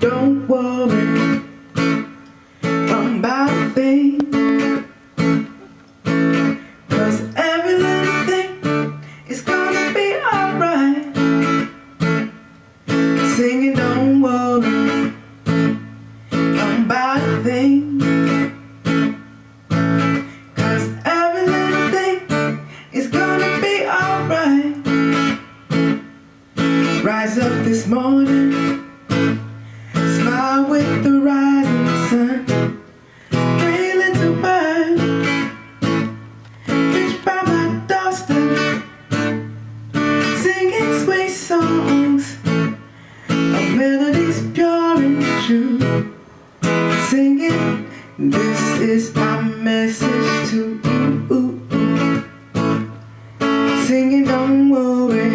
Don't worry about a thing, 'cause every little thing is gonna be alright. Singing don't worry about a thing, 'cause every little thing is gonna be alright. Rise up this morning, smile with the rising sun. Three little birds pitch by my doorstep, singing sweet songs of melodies pure and true. Singing, this is my message to you. Singing, don't worry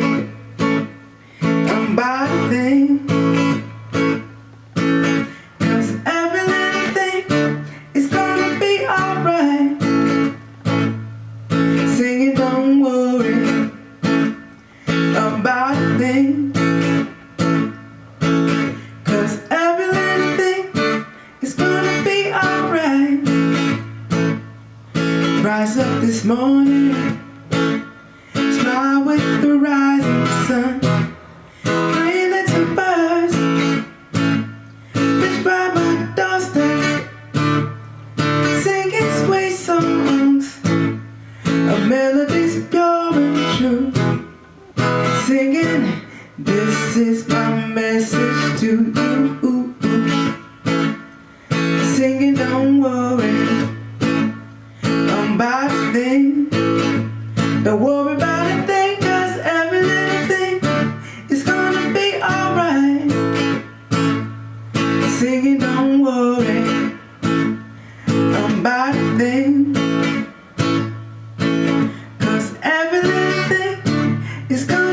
about a thing, 'cause every little thing is gonna be alright. Singing don't worry about a thing, 'cause every little thing is gonna be alright. Rise up this morning, smile with the rising sun. Three little birds pitch by my doorstep, singing sweet songs of melodies pure and true. Singing, this is my message to you. Singing, don't worry about a thing. Don't worry about a thing, 'cause every little thing is gonna be alright. Singing, don't worry about a thing, 'cause every little thing is gonna